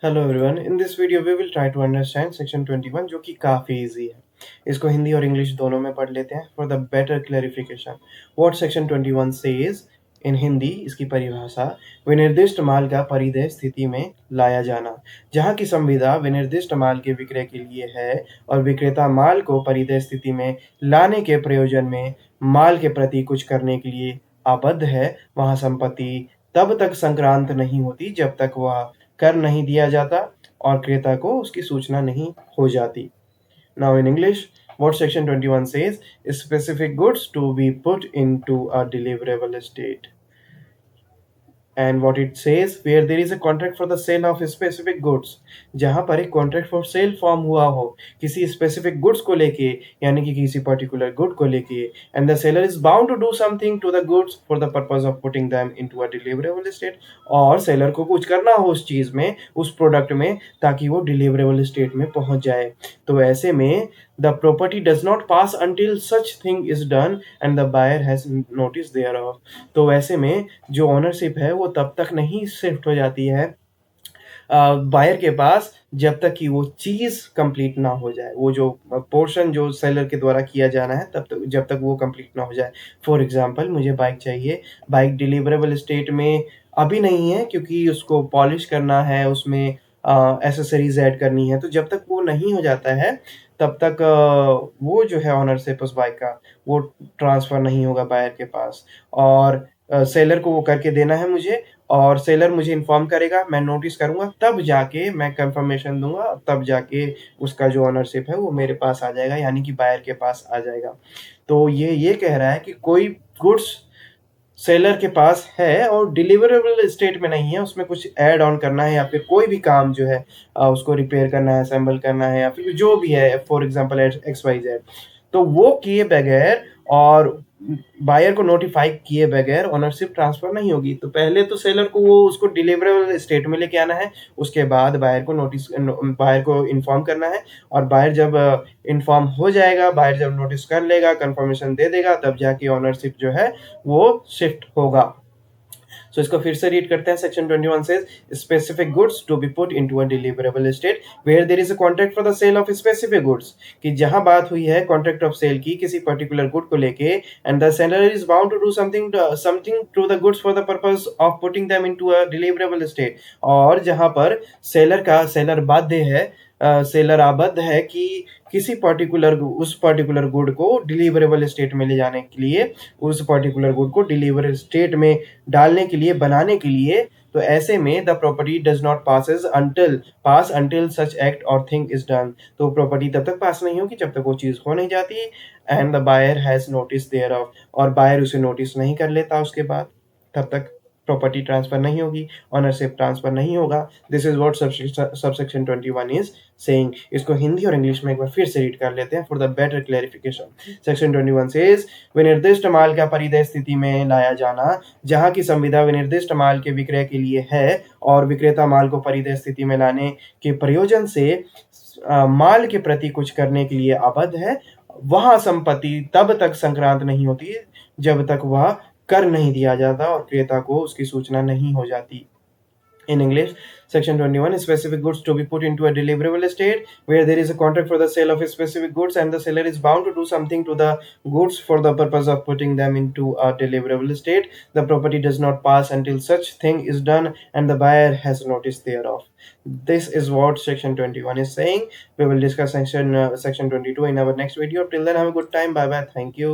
Hello everyone, in this video we will try to understand section 21 जो कि काफ़ी easy है। इसको हिंदी और इंग्लिश दोनों में पढ़ लेते हैं for the better clarification. What section 21 says in Hindi, इसकी परिभाषा। विनिर्दिष्ट माल का परिदेय स्थिति में लाया जाना। जहाँ की संविदा विनिर्दिष्ट माल के विक्रय के लिए है और विक्रेता माल को परिदेय स्थिति में लाने के प्रयोजन में माल के प्रति कुछ करने के लिए आबद्ध है, वहाँ संपत्ति तब तक संक्रांत नहीं होती जब तक वह कर नहीं दिया जाता और क्रेता को उसकी सूचना नहीं हो जाती। Now in English, what section 21 says is specific goods to be put into a deliverable state. And what it says, where there is a contract for the sale of specific goods. जहां पर एक contract for sale form हुआ हो किसी specific goods को लेके, यानी कि किसी पर्टिकुलर गुड को लेके, and the seller is bound to do something to the goods for the purpose of putting them into a deliverable state. और सेलर को कुछ करना हो उस चीज में, उस प्रोडक्ट में, ताकि वो डिलीवरेबल स्टेट में पहुंच जाए। तो ऐसे में the property does not pass until such thing is done and the buyer has notice thereof। तो वैसे में जो ओनरशिप है वो तब तक नहीं शिफ्ट हो जाती है बायर के पास जब तक कि वो चीज कंप्लीट ना हो जाए। वो जो पोर्शन जो सेलर के द्वारा किया जाना है तब तक, जब तक वो कंप्लीट ना हो जाए। फॉर एग्जांपल, मुझे बाइक चाहिए, बाइक डिलीवरेबल स्टेट में अभी नहीं है क्योंकि उसको पॉलिश करना है, उसमें एसेसरीज ऐड करनी है। तो जब तक वो नहीं हो जाता है तब तक वो जो है ओनरशिप उस बाइक का वो ट्रांसफर नहीं होगा बायर के पास। और सेलर को वो करके देना है मुझे, और सेलर मुझे इन्फॉर्म करेगा, मैं नोटिस करूंगा, तब जाके मैं कंफर्मेशन दूंगा, तब जाके उसका जो ओनरशिप है वो मेरे पास आ जाएगा, यानी कि बायर के पास आ जाएगा। तो ये कह रहा है कि कोई गुड्स सेलर के पास है और डिलीवरेबल स्टेट में नहीं है, उसमें कुछ ऐड ऑन करना है या फिर कोई भी काम जो है उसको रिपेयर करना है, असेंबल करना है, या फिर जो भी है, फॉर एग्जांपल XYZ, तो वो किए बगैर और बायर को नोटिफाई किए बगैर ओनरशिप ट्रांसफर नहीं होगी। तो पहले तो सेलर को वो उसको डिलीवरेबल स्टेट में लेके आना है, उसके बाद बायर को इन्फॉर्म करना है, और बायर जब इन्फॉर्म हो जाएगा, बायर जब नोटिस कर लेगा, कंफर्मेशन दे देगा, तब जाके ओनरशिप जो है वो शिफ्ट होगा। सो इसको फिर से रीड करते हैं। Section 21 says specific goods to be put into a deliverable state where there is a contract for the sale of specific goods. कि जहां बात हुई है कॉन्ट्रैक्ट ऑफ सेल की किसी पर्टिकुलर गुड को लेके, and the seller is bound to do something to the goods for the purpose of putting them into a deliverable state. और जहां पर सेलर बाध्य है, सेलर आबद्ध है कि किसी उस पर्टिकुलर गुड को डिलीवरेबल स्टेट में ले जाने के लिए, उस पर्टिकुलर गुड को डिलीवरेबल स्टेट में डालने के लिए, बनाने के लिए। तो ऐसे में the property does not pass until such act और थिंग इज डन। तो प्रॉपर्टी तब तक पास नहीं होगी जब तक वो चीज हो नहीं जाती, and the buyer has notice thereof, और बायर उसे नोटिस नहीं कर लेता उसके बाद, तब तक प्रॉपर्टी ट्रांसफर नहीं होगी, ओनरशिप ट्रांसफर नहीं होगा। This is what subsection 21 is saying. इसको हिंदी और इंग्लिश में एक बार फिर से रीड कर लेते हैं for the better clarification. Section 21 says विनिर्दिष्ट माल का परिदेय स्थिति में लाया जाना। जहां की संविदा विनिर्दिष्ट माल के विक्रय के लिए है और विक्रेता माल को परिदेय स्थिति में लाने के प्रयोजन से माल के प्रति कुछ करने के लिए आबद्ध है, वहां संपत्ति तब तक संक्रांत नहीं होती जब तक वह कर नहीं दिया जाता और क्रेता को उसकी सूचना नहीं हो जाती। In English, Section 21 is specific goods to be put into a deliverable state where there is a contract for the sale of specific goods and the seller is bound to do something to the goods for the purpose of putting them into a deliverable state. The property does not pass until such thing is done and the buyer has notice thereof. This is what Section 21 is saying. We will discuss Section 22 in our next video. Till then, have a good time. Bye bye. Thank you.